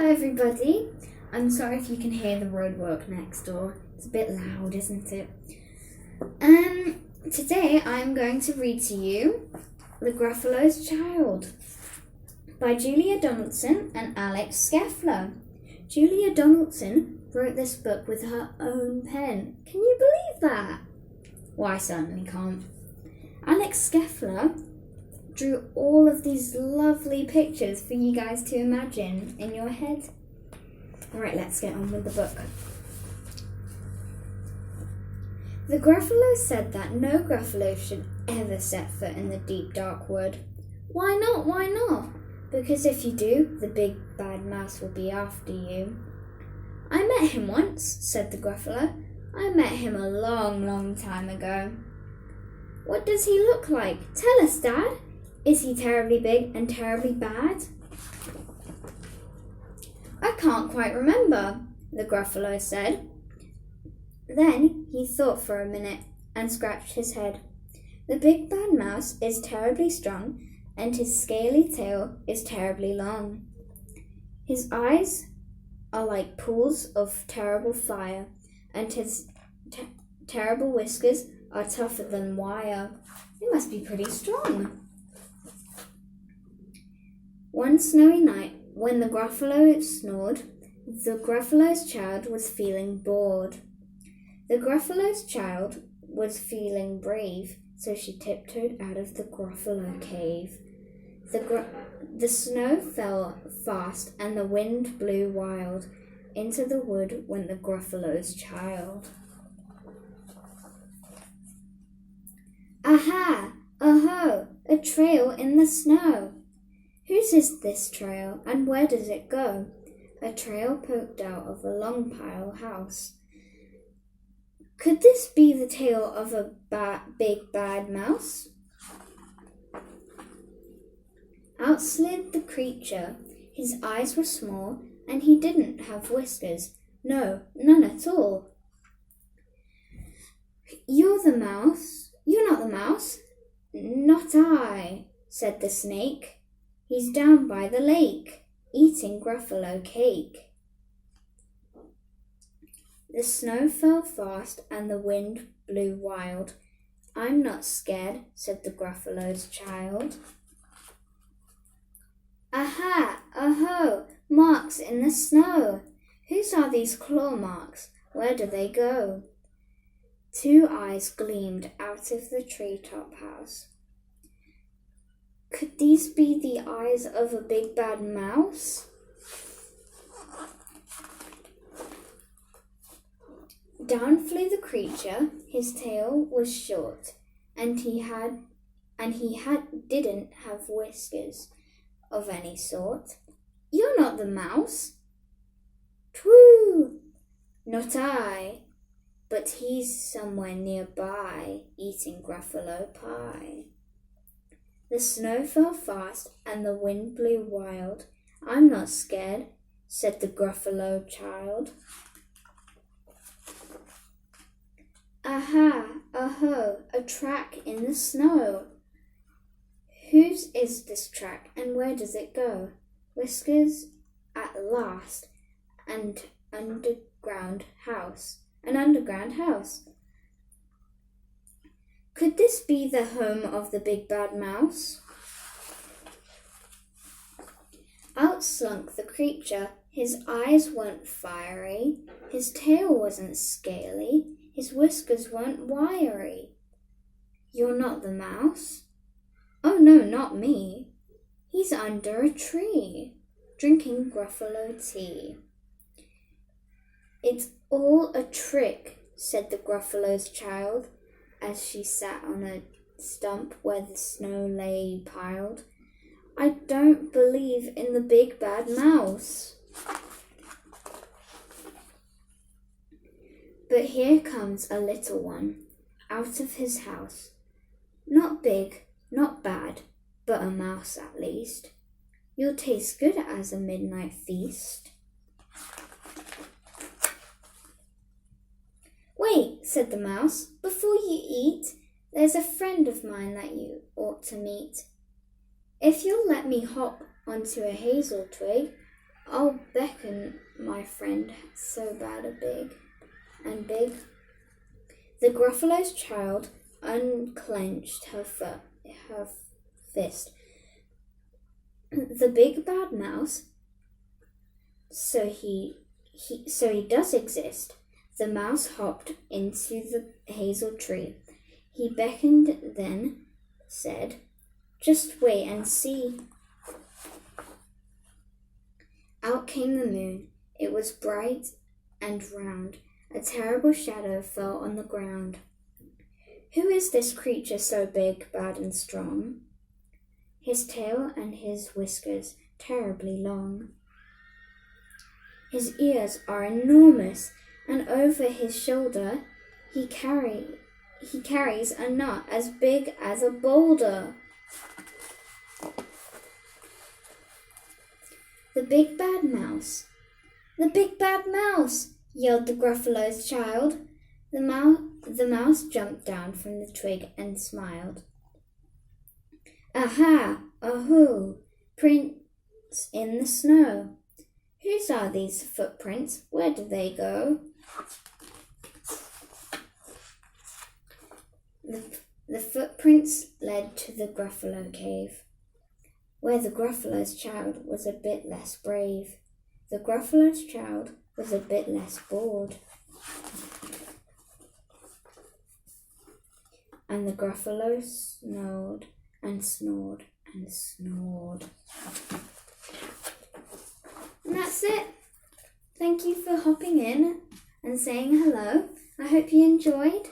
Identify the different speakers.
Speaker 1: everybody. I'm sorry if you can hear the roadwork next door. It's a bit loud, isn't it? Today I'm going to read to you The Gruffalo's Child by Julia Donaldson and Alex Scheffler. Julia Donaldson wrote this book with her own pen. Can you believe that? Well, I certainly can't. Alex Scheffler drew all of these lovely pictures for you guys to imagine in your head. Alright, let's get on with the book. The Gruffalo said that no Gruffalo should ever set foot in the deep dark wood. Why not? Why not? Because if you do, the big bad mouse will be after you. I met him once, said the Gruffalo. I met him a long, long time ago. What does he look like? Tell us, Dad. Is he terribly big and terribly bad? I can't quite remember, the Gruffalo said. Then he thought for a minute and scratched his head. The big bad mouse is terribly strong and his scaly tail is terribly long. His eyes are like pools of terrible fire and his terrible whiskers are tougher than wire. They must be pretty strong. One snowy night, when the Gruffalo snored, the Gruffalo's child was feeling bored. The Gruffalo's child was feeling brave, so she tiptoed out of the Gruffalo cave. The snow fell fast and the wind blew wild. Into the wood went the Gruffalo's child. Aha! Oh-ho! A trail in the snow! Whose is this trail, and where does it go? A trail poked out of a long pile house. Could this be the tail of a big bad mouse? Out slid the creature. His eyes were small, and he didn't have whiskers. No, none at all. You're the mouse. You're not the mouse. Not I, said the snake. He's down by the lake, eating Gruffalo cake. The snow fell fast and the wind blew wild. I'm not scared, said the Gruffalo's child. Aha! Oh-ho! Marks in the snow! Whose are these claw marks? Where do they go? Two eyes gleamed out of the treetop house. Could these be the eyes of a big bad mouse? Down flew the creature. His tail was short, and he didn't have whiskers of any sort. You're not the mouse. Twoo! Not I, but he's somewhere nearby, eating Gruffalo pie. The snow fell fast and the wind blew wild. I'm not scared, said the Gruffalo child. Aha! Oh-ho! A track in the snow. Whose is this track and where does it go? Whiskers at last, and an underground house. Could this be the home of the big bad mouse? Out slunk the creature. His eyes weren't fiery, his tail wasn't scaly, his whiskers weren't wiry. You're not the mouse? Oh no, not me. He's under a tree, drinking Gruffalo tea. It's all a trick, said the Gruffalo's child, as she sat on a stump where the snow lay piled. I don't believe in the big bad mouse. But here comes a little one out of his house. Not big, not bad, but a mouse at least. You'll taste good as a midnight feast. Wait, said the mouse, before you eat, there's a friend of mine that you ought to meet. If you'll let me hop onto a hazel twig, I'll beckon my friend so bad a big and big. The Gruffalo's child unclenched her fist. The big bad mouse, so he does exist. The mouse hopped into the hazel tree. He beckoned, then said, "Just wait and see." Out came the moon. It was bright and round. A terrible shadow fell on the ground. Who is this creature so big, bad, and strong? His tail and his whiskers terribly long. His ears are enormous, and over his shoulder he carries a nut as big as a boulder. The big bad mouse. The big bad mouse, yelled the Gruffalo's child. The mouse jumped down from the twig and smiled. Aha, ahoo, prints in the snow. Whose are these footprints? Where do they go? The footprints led to the Gruffalo cave, where the Gruffalo's child was a bit less brave. The Gruffalo's child was a bit less bored. And the Gruffalo snored and snored and snored. And that's it. Thank you for hopping in and saying hello. I hope you enjoyed.